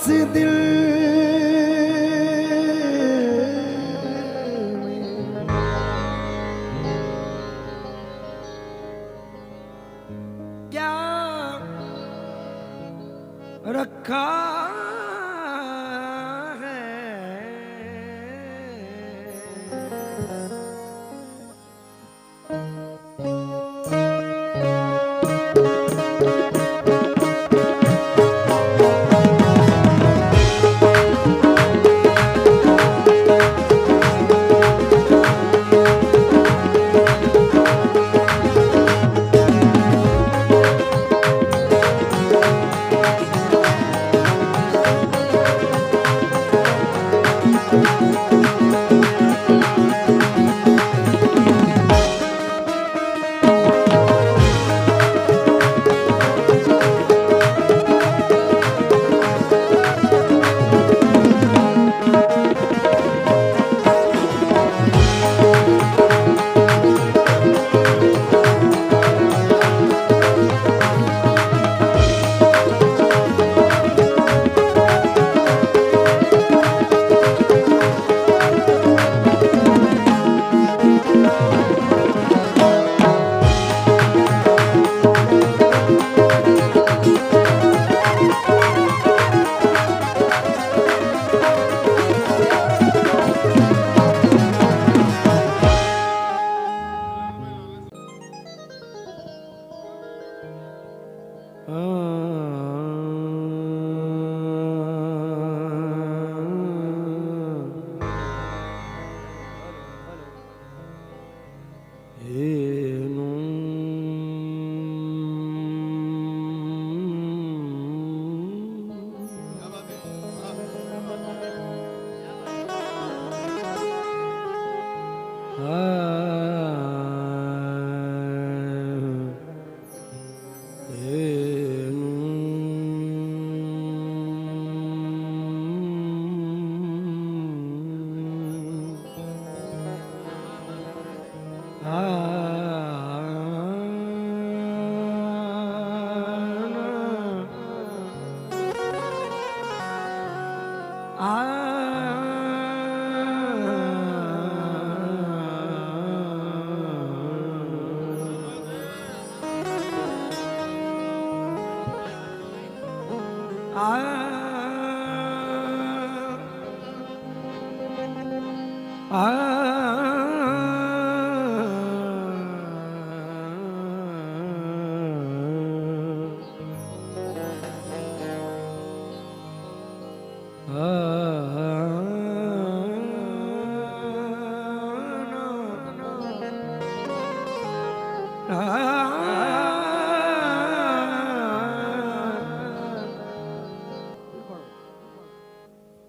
बस दिल में क्या रखा है।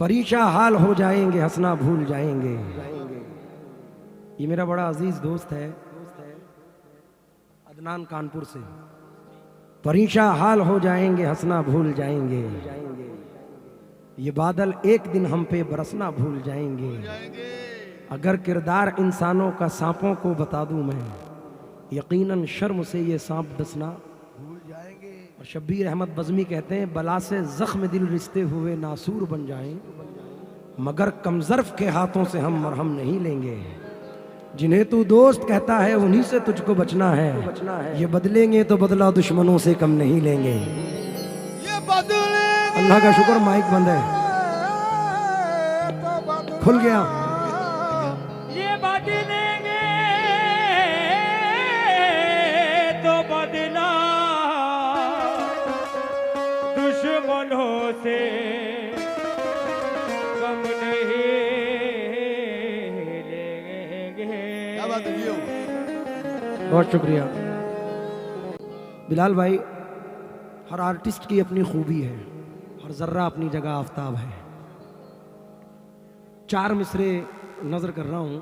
परीक्षा हाल हो जाएंगे, हंसना भूल जाएंगे। ये मेरा बड़ा अजीज दोस्त है अदनान कानपुर से। परीक्षा हाल हो जाएंगे, हंसना भूल जाएंगे। ये बादल एक दिन हम पे बरसना भूल जाएंगे। अगर किरदार इंसानों का सांपों को बता दूं मैं, यकीनन शर्म से ये सांप डसना भूल जाएंगे। और शब्बीर अहमद बज़मी कहते हैं, बला से जख्म दिल रिश्ते हुए नासूर बन जाएं, मगर कमजर्फ के हाथों से हम मरहम नहीं लेंगे। जिन्हें तू दोस्त कहता है उन्हीं से तुझको बचना है। ये बदलेंगे तो बदला दुश्मनों से कम नहीं लेंगे। ये बदलेंगे। अल्लाह का शुक्र माइक बंद है, खुल गया। ये बदलेंगे तो बदला दुश्मनों से कम नहीं लेंगे। बहुत शुक्रिया बिलाल भाई। हर आर्टिस्ट की अपनी खूबी है, हर जर्रा अपनी जगह आफताब है। 4 मिसरे नजर कर रहा हूं।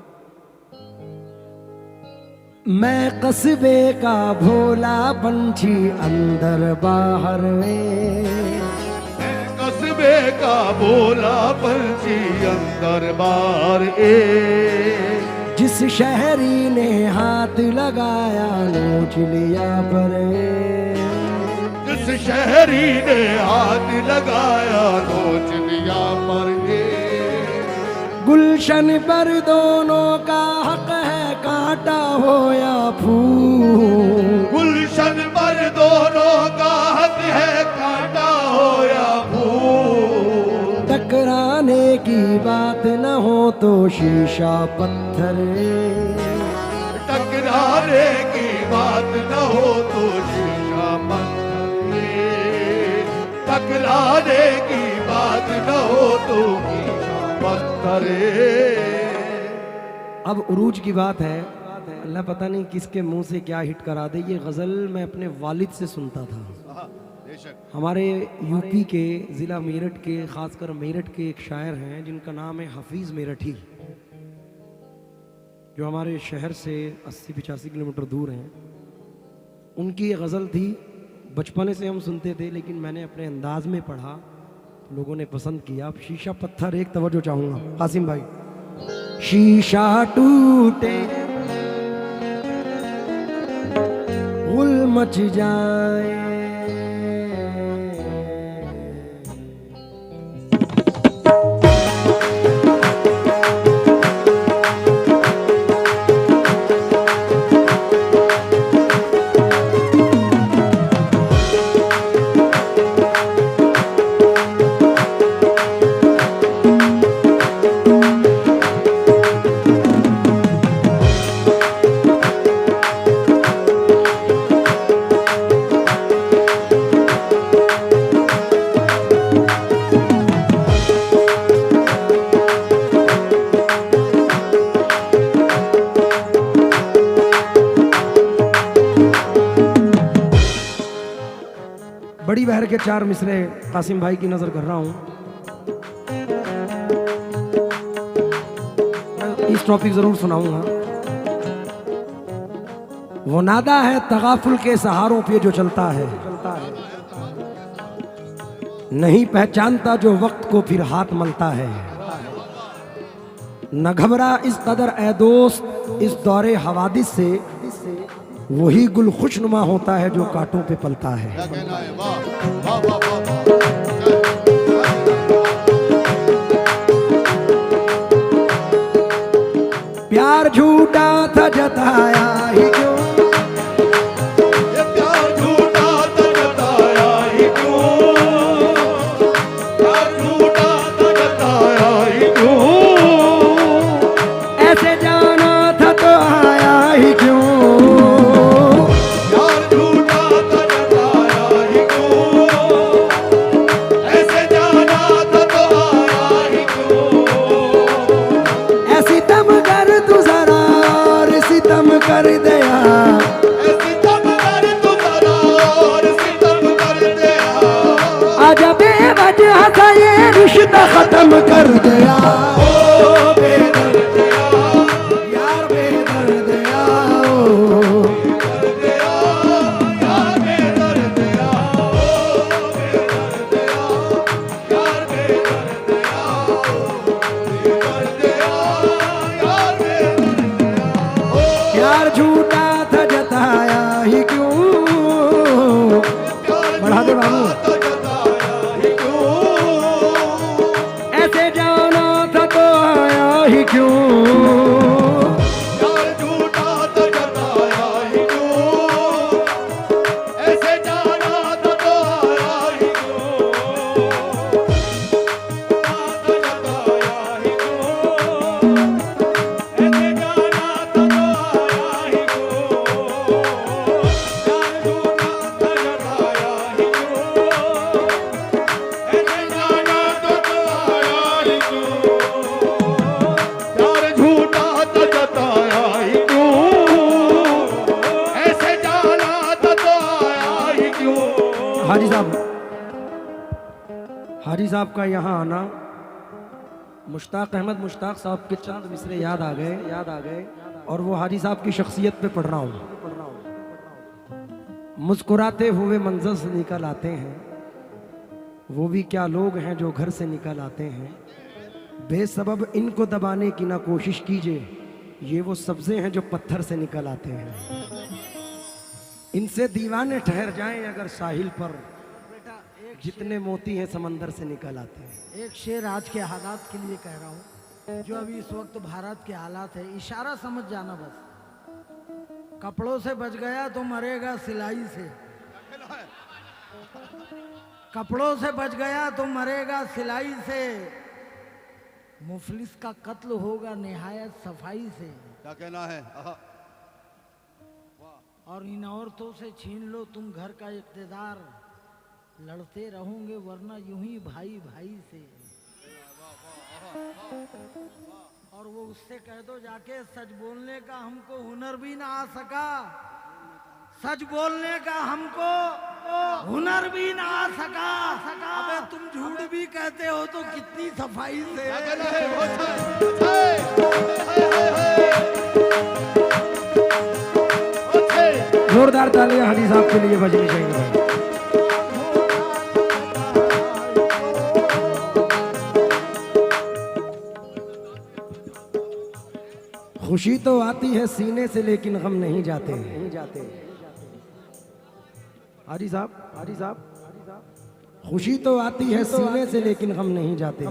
मैं कस्बे का भोला पंछी अंदर बाहर में, मैं कस्बे का भोला पंछी अंदर बाहर जिस शहरी ने हाथ लगाया नोच लिया पर, जिस उस शहरी ने हाथ लगाया नोच लिया पर गुलशन पर दोनों का हक है, कांटा हो या फूल। गुलशन पर दोनों का हक है, कांटा हो या फूल। टकराने की बात न हो तो शीशा पत्थर, टकराने की बात न हो तो शीशा पत्थर, टकराने की बात न हो तो शीशा पत्थर। अब उरूज की बात है, अल्लाह पता नहीं किसके मुंह से क्या हिट करा दे। ये गज़ल मैं अपने वालिद से सुनता था। हमारे यूपी के ज़िला मेरठ के, ख़ासकर मेरठ के एक शायर हैं जिनका नाम है हफीज़ मेरठी, जो हमारे शहर से 80-85 किलोमीटर दूर हैं। उनकी ये गज़ल थी, बचपने से हम सुनते थे, लेकिन मैंने अपने अंदाज में पढ़ा, लोगों ने पसंद किया। अब शीशा पत्थर, एक तवज्जो चाहूँगा कासिम भाई। शीशा टूटे गुल मच जाए, बड़ी बहर के 4 मिसरे कासिम भाई की नजर कर रहा हूं। इस टॉपिक जरूर सुनाऊंगा। वो नादा है तगाफुल के सहारों पे जो चलता है, नहीं पहचानता जो वक्त को फिर हाथ मलता है। न घबरा इस कदर ए दोस्त इस दौरे हवादिस से, वही गुल खुशनुमा होता है जो कांटों पे पलता है। क्या कहना है? वाह वाह वाह वाह वाह। प्यार झूठा था जताया ही क्यों, ये प्यार झूठा था जताया ही क्यों, प्यार झूठा था जताया ही क्यों, ऐसे जाना था तो आया ही क्यों। कर दिया सितम कर तू जरा और सितम कर दिया, आजा बेवजह सा ये रिश्ता खत्म कर दिया। ओ बेदर्द यार बेदर्द यार बेदर्द यार बेदर्द यार झूठा था जताया ही क्यों। बढ़ा दे बाबू। ऐसे जाना था तो आया ही क्यों। यार झूठा था जताया ही क्यों, ऐसे जाना था तो आया ही क्यों, जताया ही क्यों, ऐसे जाना था तो आया ही क्यों, यार झूठा था जताया ही क्यों, ऐसे जाना था तो आया ही क्यों, यार झूठा था जताया ही क्यों, ऐसे जाना था तो आया ही क्यों। हाजी साहब का यहाँ आना, मुश्ताक अहमद मुश्ताक साहब के चंद मिसरे याद आ गए और वो हाजी साहब की शख्सियत पे पढ़ रहा हूँ। मुस्कुराते हुए मंजर से निकल आते हैं, वो भी क्या लोग हैं जो घर से निकल आते हैं। बेसबब इनको दबाने की ना कोशिश कीजिए, ये वो सब्जे हैं जो पत्थर से निकल आते हैं। इनसे दीवाने ठहर जाएं अगर साहिल पर, जितने मोती हैं समंदर से निकल आते हैं। एक शेर आज के हालात के लिए कह रहा हूँ, जो अभी इस वक्त भारत के हालात है, इशारा समझ जाना बस। कपड़ों से बच गया तो मरेगा सिलाई से, कपड़ों से बच गया तो मरेगा सिलाई से, मुफलिस का कत्ल होगा निहायत सफाई से। क्या कहना है? आहा। और इन औरतों से छीन लो तुम घर का इख्तिदार, लड़ते रहोगे वरना यूं ही भाई भाई से। और वो उससे कह दो जाके सच बोलने का हमको हुनर भी ना आ सका, सच बोलने का हमको हुनर भी ना आ सका। अबे तुम झूठ भी कहते हो तो कितनी सफाई से। क्या कहना है? जोरदार तालियां हाजी साहब के लिए बजनी चाहिए भाई। खुशी तो आती है सीने से लेकिन गम नहीं जाते। हाजी साहब खुशी तो आती है सीने से लेकिन गम नहीं जाते।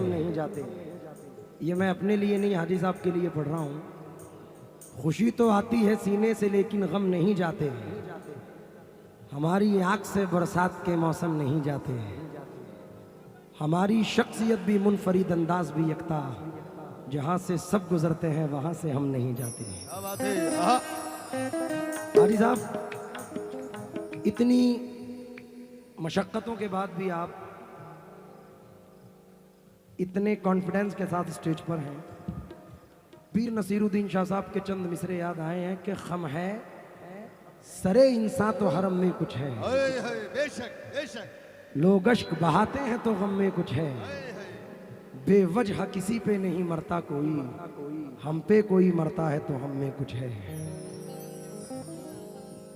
ये मैं अपने लिए नहीं हाजी साहब के लिए पढ़ रहा हूँ। खुशी तो आती है सीने से लेकिन गम नहीं जाते, हमारी आंख से बरसात के मौसम नहीं जाते, हमारी शख्सियत भी मुनफरिद अंदाज भी यकता, जहां से सब गुजरते हैं वहां से हम नहीं जाते। क्या बात है? आहा। हाजी साहब इतनी मशक्क़तों के बाद भी आप इतने कॉन्फिडेंस के साथ स्टेज पर हैं। पीर नसीरुद्दीन शाह साहब के चंद मिसरे याद आए हैं कि खम है सरे इंसान तो हरम में कुछ है, बेशक बेशक। लोग अश्क बहाते हैं तो गम में कुछ है, बेवजह किसी पे नहीं मरता कोई, हम पे कोई मरता है तो हम में कुछ है।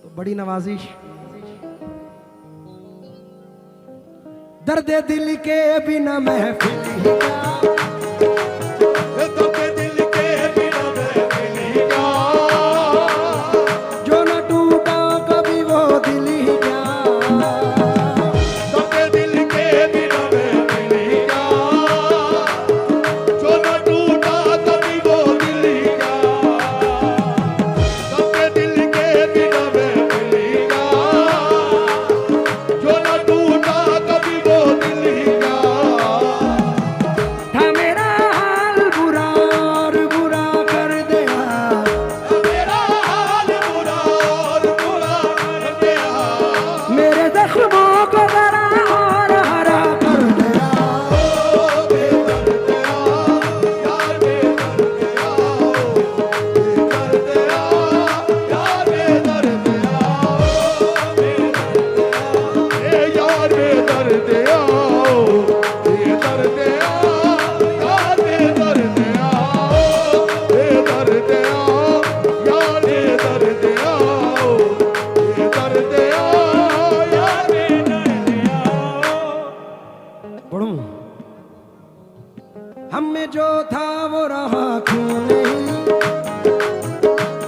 तो बड़ी नवाजिश दर्द दिल के बिना महफिल ही क्या, दर्द दिल के बिना महफिल ही क्या, जो न टूटा कभी वो दिल ही क्या, दर्द दिल के बिना महफिल ही क्या, जो न टूटा कभी वो दिल ही क्या, दर्द दिल के बिना महफिल ही क्या, जो न टूटा कभी वो दिल ही क्या। था मेरा हाल बुरा और बुरा कर दिया, मेरा हाल बुरा और बुरा कर दिया, मेरे जख्मों को बड़ा और हरा कर दिया। ओ बेदर्द दिया, यार बेदर्द दिया, बेदर्द दिया, यार बेदर्द दिया, ए यार बेदर्द दिया, बेदर्द दिया, यार बेदर्द दिया, बेदर्द दिया, यार बेदर्द दिया, बेदर्द दिया, यार बेदर्द दिया। पढ़ूं हम में जो था वो रहा क्यों नहीं,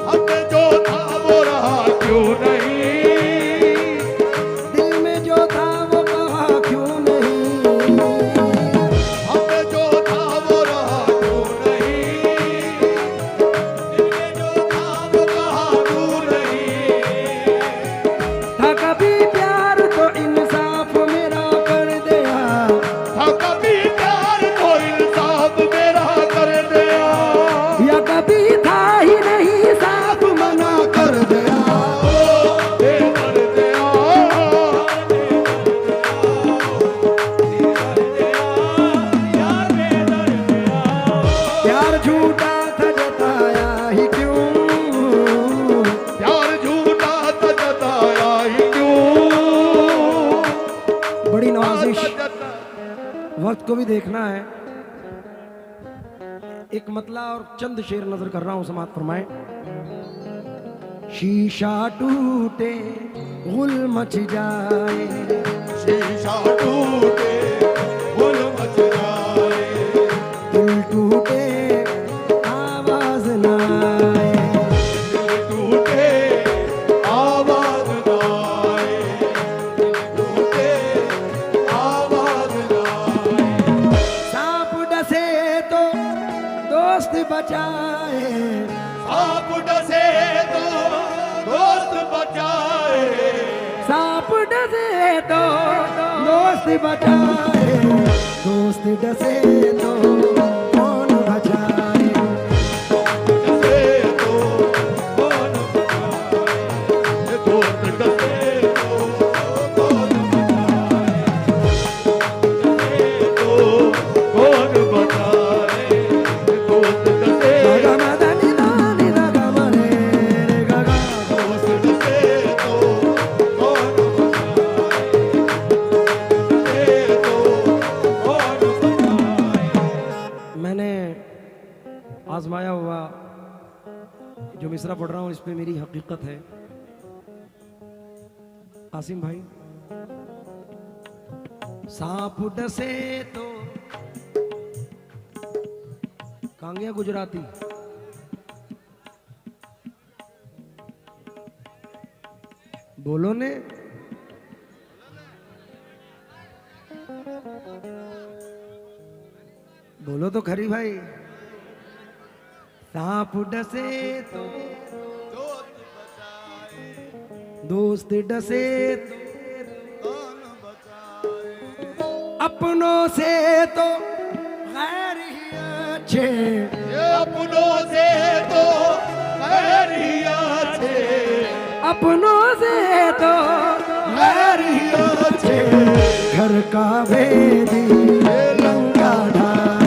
हमने जो था वो रहा क्यों नहीं, दिल में जो था वो कहा क्यों नहीं, हमने जो था वो रहा क्यों नहीं, दिल में जो था वो कहा क्यों नहीं, था कभी प्यार तो इंसाफ मेरा कर दिया, था कभी प्यार तो इंसाफ मेरा कर दिया, या कभी था ही नहीं साफ मना कर दिया। ओ बेदर्द दिया, यार बेदर्द दिया, प्यार झूठा था जताया ही क्यों, प्यार झूठा था जताया ही क्यों, बड़ी नवाजिश जताया। वक्त को भी देखना है। एक मतला और चंद शेर नजर कर रहा हूं, समात फरमाएं। शीशा टूटे गुल मच जाए, शीशा टूटे गुल मच जाए, दिल टूटे आवाज ना आए, दिल टूटे आवाज ना आए, दिल टूटे आवाज बचाए, सांप डसे तो दोस्त बचाए, दोस्त डसे तो कौन बचाए। डसे तो कौन बचाए, दोस्त डसे तो कौन बचाए, डसे तो कौन बचाए, दोस्त डसे दोस्त डसे तो कौन मैंने आजमाया हुआ जो मिसरा पढ़ रहा हूं इस पे मेरी हकीकत है। कासिम भाई, सांप डसे तो कांगिया गुजराती बोलो ने बोलो तो खरी भाई। सांप डसे तो दोस्त बचाए, दोस्त डसे तो कौन बचाए, अपनों से तो गैर ही अच्छे, ये अपनों से तो गैर ही अच्छे, अपनों से तो गैर ही अच्छे। घर का भेदी लंका ढाए,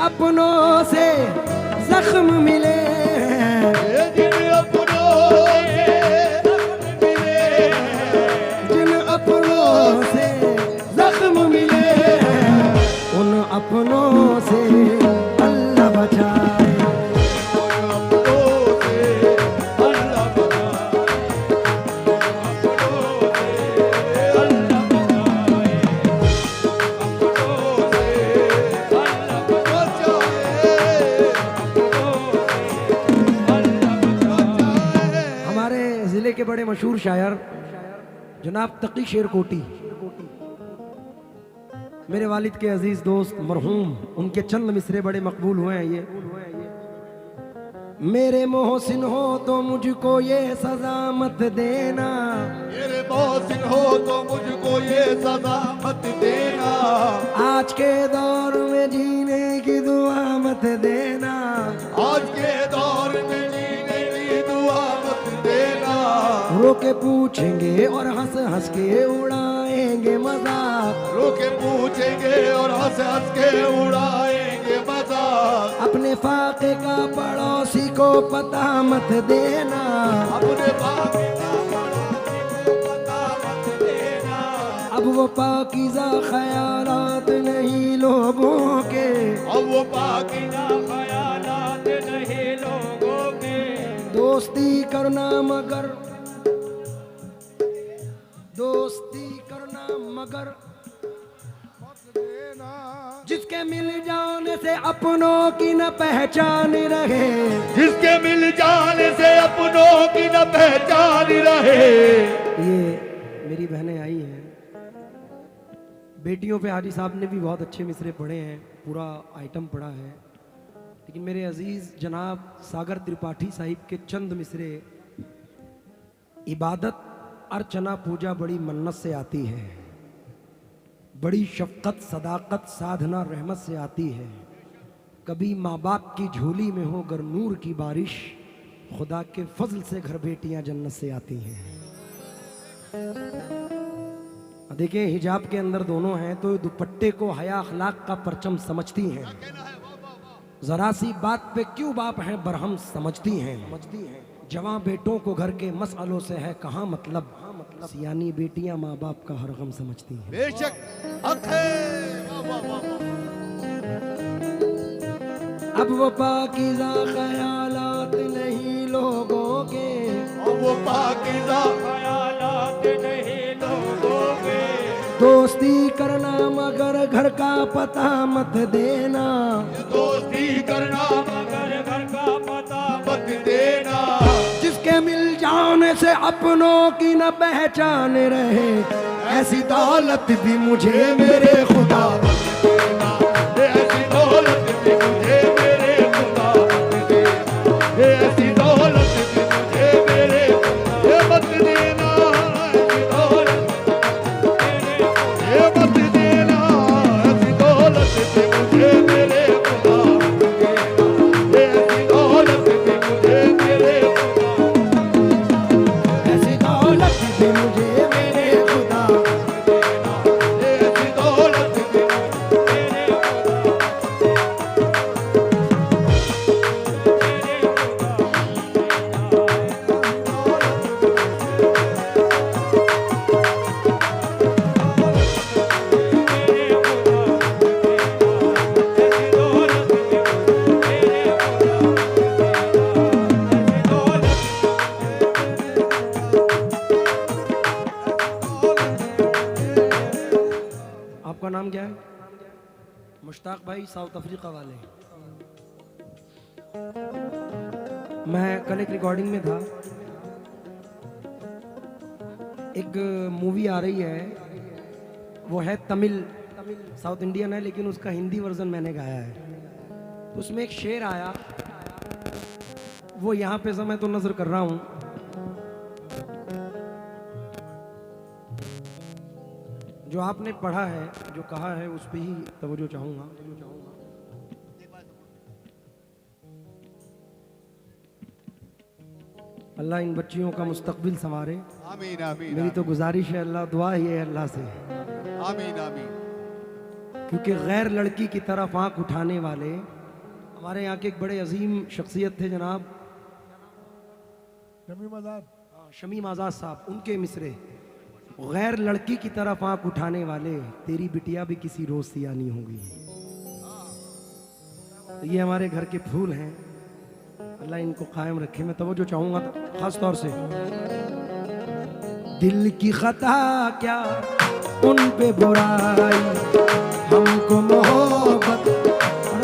अपनों से जख्म मिले हैं, जिन अपनों से मिले, जिन अपनों से जख्म मिले हैं, उन अपनों से अल्लाह बचाए। अपनों से अल्लाह बचाए, अपनों से अल्लाह बचाए, अपनों से अल्लाह बचाए। हमारे जिले के बड़े मशहूर शायर जनाब तकी शेर कोटी, मेरे वालिद के अजीज दोस्त मरहूम, उनके चंद मिसरे बड़े मकबूल हुए हैं। ये मेरे मोहसिन हो तो मुझको ये सजा मत देना, मेरे मोहसिन हो तो मुझको ये सजा मत देना, आज के दौर में जीने की दुआ मत देना, आज के दौर में जीने की दुआ मत देना, रोके पूछेंगे और हंस हंस के उड़ाएंगे मजाक, रोके पूछेंगे और हंस हंस के उड़ाएंगे मजाक, अपने फाके का पड़ोसी को पता मत देना, अपने बाकी का पता मत देना, अब वो पाकीज़ा ख्यालात नहीं लोगों के, अब वो बाकी ना ख्यालात नहीं लोगों के, दोस्ती करना मगर दोस्ती करना मगर जिसके मिल जाने से अपनों की न पहचान रहे, जिसके मिल जाने से अपनों की न पहचान रहे। ये मेरी बहनें आई हैं, बेटियों पे हाजी साहब ने भी बहुत अच्छे मिसरे पढ़े हैं, पूरा आइटम पढ़ा है, लेकिन मेरे अजीज जनाब सागर त्रिपाठी साहिब के चंद मिसरे, इबादत अर्चना पूजा बड़ी मन्नत से आती है, बड़ी शफकत सदाकत साधना रहमत से आती है, कभी माँ बाप की झोली में हो गर नूर की बारिश, खुदा के फजल से घर बेटियां जन्नत से आती हैं। देखिए हिजाब के अंदर दोनों हैं तो दुपट्टे को हया अखलाक का परचम समझती हैं, जरा सी बात पे क्यों बाप हैं बरहम समझती हैं, जवां बेटों को घर के मसलों से है कहाँ मतलब, सियानी बेटियां माँ बाप का हर गम समझती हैं। बेशक हक है। वाह, वाह, वाह, वाह। अब वो पाकीज़ा ख्यालात नहीं लोगों के, अब वो पाकीज़ा ख्यालात नहीं लोगों के। दोस्ती करना मगर घर का पता मत देना, दोस्ती करना मगर घर का पता मत देना। जिसके मिल जाने से अपनों की न पहचान रहे, ऐसी दौलत भी मुझे मेरे खुदा मत देना। ऐसी दौलत भी मुझे मेरे खुदा मत देना। ऐसी दौलत भी मुझे मेरे खुदा मत देना। ऐसी दौलत मत देना। ऐसी दौलत भी मुझे मेरे खुदा मत देना। ऐसी दौलत भी मुझे मेरे ऐसी दौलत भी मुझे मेरे खुदा ऐसी दौलत भी आपका नाम क्या है? मुश्ताक भाई, साउथ अफ्रीका वाले। मैं कल एक रिकॉर्डिंग में था, एक मूवी आ रही है, वो है तमिल, साउथ इंडियन है लेकिन उसका हिंदी वर्जन मैंने गाया है। उसमें एक शेर आया, वो यहाँ पे मैं तो नजर कर रहा हूँ। जो आपने पढ़ा है, जो कहा है, उस पे ही तवज्जो चाहूंगा। अल्लाह इन बच्चियों का मुस्तकबिल संवारे। आमीन आमीन मेरी तो गुजारिश है, अल्लाह दुआ ही है अल्लाह से, आमीन आमीन। क्योंकि गैर लड़की की तरफ आंख उठाने वाले हमारे यहाँ के एक बड़े अजीम शख्सियत थे जनाब शमीम आज़ाद साहब, उनके मिसरे, गैर लड़की की तरफ आंख उठाने वाले तेरी बिटिया भी किसी रोज सियानी होगी। तो ये हमारे घर के फूल हैं, अल्लाह इनको कायम रखे। मैं तवज्जो चाहूंगा खास तौर से, दिल की खता क्या उन पे बुराई, हमको मोहब्बत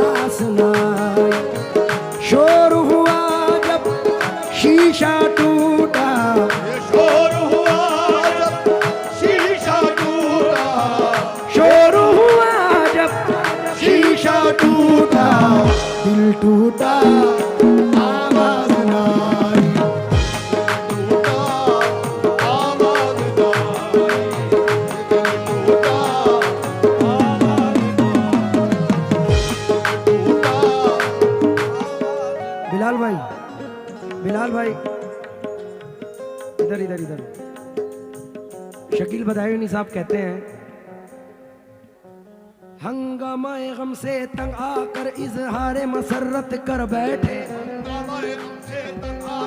रास नाई। शोर हुआ जब शीशा टूटा, ये शोर हुआ जब शीशा टूटा। शोर हुआ जब शीशा टूटा, दिल टूटा आवाज ना आई। टूटा आवाज ना आई। टूटा टूटा बिलाल भाई, बिलाल भाई, इधर इधर इधर। शकील बदायूनी साहब कहते हैं, हंगामाए गम से तंग आकर इजहारे मसरत कर बैठे, हमारे तुमसे तन्हा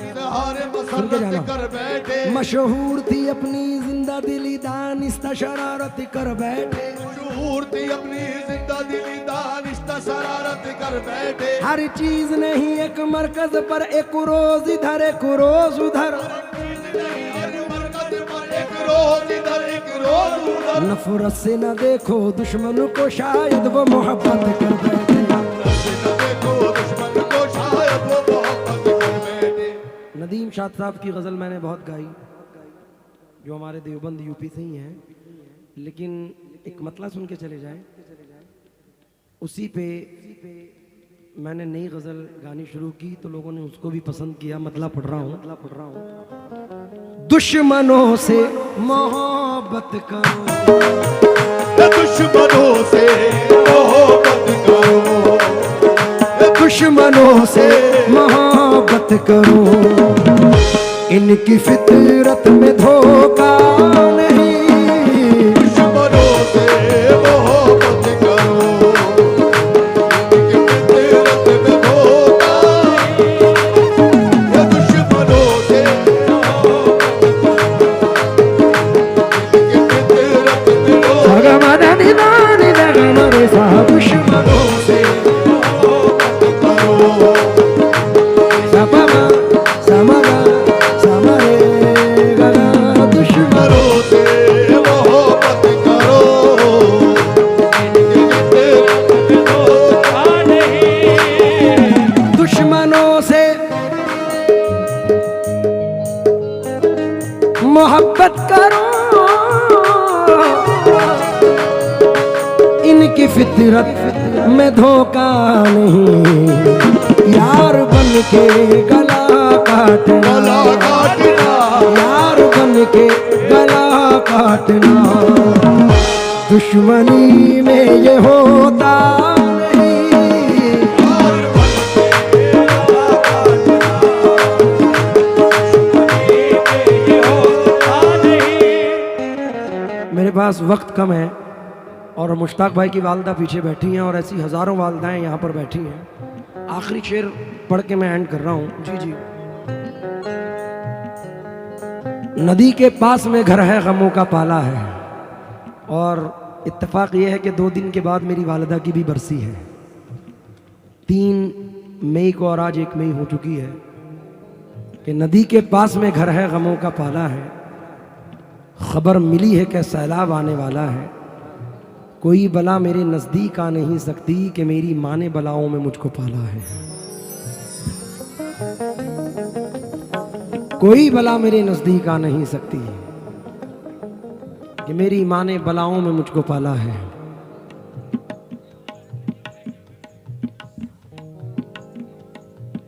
इजहारे सुन के जाना। मसरत कर बैठे। मशहूर थी अपनी जिंदा दिली दानिस्ता शरारत कर बैठे। मशहूर थी अपनी जिंदा दिली दानिस्ता शरारत कर बैठे। हर चीज नहीं एक मरकज पर, एक रोज इधर एक रोज उधर। हर मरकज पर एक रोज इधर एक रोज उधर। नफरत से न देखो दुश्मन को, शायद वो मोहब्बत कर बैठे। न देखो दुश्मन को, शायद वो मोहब्बत कर बैठे। नदीम शाद साहब की गज़ल मैंने बहुत गाई, जो हमारे देवबंद यूपी से ही हैं, लेकिन एक मतला सुन के चले जाएं। उसी पे मैंने नई गज़ल गानी शुरू की तो लोगों ने उसको भी पसंद किया। मतला पढ़ रहा हूँ। दुश्मनों से मोहब्बत करो, दुश्मनों से मोहब्बत करो। दुश्मनों से मोहब्बत करो, इनकी फितरत में धोखा नहीं। दुश्मनों से मोहब्बत करो, इनकी फितरत में धोखा नहीं। दुश्मनों से इनकी फितरत में धोखा। दुश्मनों से मोहब्बत धोखा नहीं, यार बन के गला काटना, गला काटना, यार बन के गला काटना, दुश्मनी में ये होता नहीं। मेरे पास वक्त कम है और मुश्ताक भाई की वालदा पीछे बैठी हैं और ऐसी हजारों वालदाएं यहाँ पर बैठी हैं। आखिरी शेर पढ़ के मैं एंड कर रहा हूँ। जी जी। नदी के पास में घर है, गमों का पाला है, और इत्तेफाक ये है कि 2 दिन के बाद मेरी वालदा की भी बरसी है। 3 मई को और आज 1 मई हो चुकी है कि नदी के पास में घर है, गमों का पाला है, खबर मिली है कि सैलाब आने वाला है, कोई बला मेरे नज़दीक आ नहीं सकती कि मेरी माँ ने बलाओं में मुझको पाला है। कोई बला मेरे नज़दीक आ नहीं सकती कि मेरी माँ ने बलाओं में मुझको पाला है।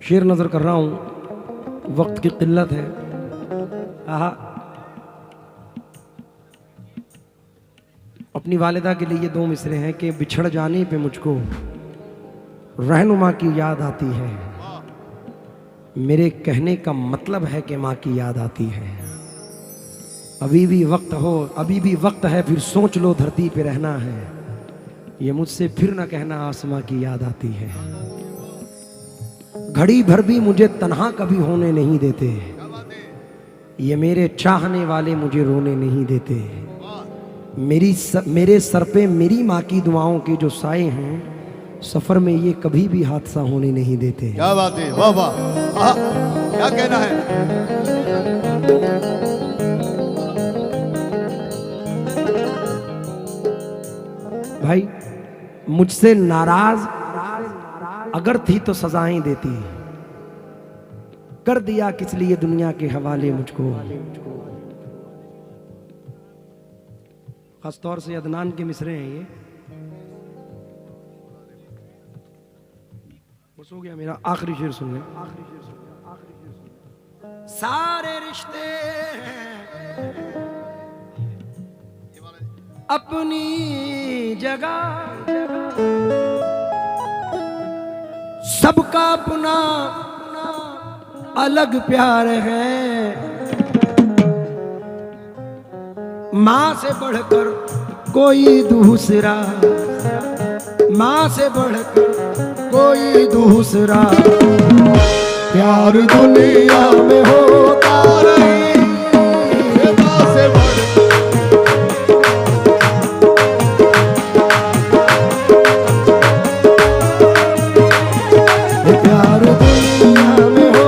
शेर नजर कर रहा हूं, वक्त की किल्लत है। आहा, अपनी वालिदा के लिए ये 2 मिसरे हैं कि बिछड़ जाने पे मुझको रहनुमा की याद आती है, मेरे कहने का मतलब है कि माँ की याद आती है। अभी भी वक्त हो, अभी भी वक्त है, फिर सोच लो धरती पे रहना है, ये मुझसे फिर ना कहना आसमां की याद आती है। घड़ी भर भी मुझे तन्हा कभी होने नहीं देते, ये मेरे चाहने वाले मुझे रोने नहीं देते। मेरे सर पे मेरी माँ की दुआओं के जो साए हैं, सफर में ये कभी भी हादसा होने नहीं देते। क्या बात है, वाह वाह, क्या कहना है। भाई मुझसे नाराज अगर थी तो सजाएं देती, कर दिया किस लिए दुनिया के हवाले मुझको। खास तौर से अदनान के मिसरे हैं ये। बस हो गया मेरा, आखिरी शेर सुन ले। सारे रिश्ते अपनी जगह, सबका अपना अलग प्यार है। माँ से बढ़कर कोई दूसरा, माँ से बढ़कर कोई दूसरा प्यार दुनिया में होता नहीं। माँ से बढ़ प्यार दुनिया में हो,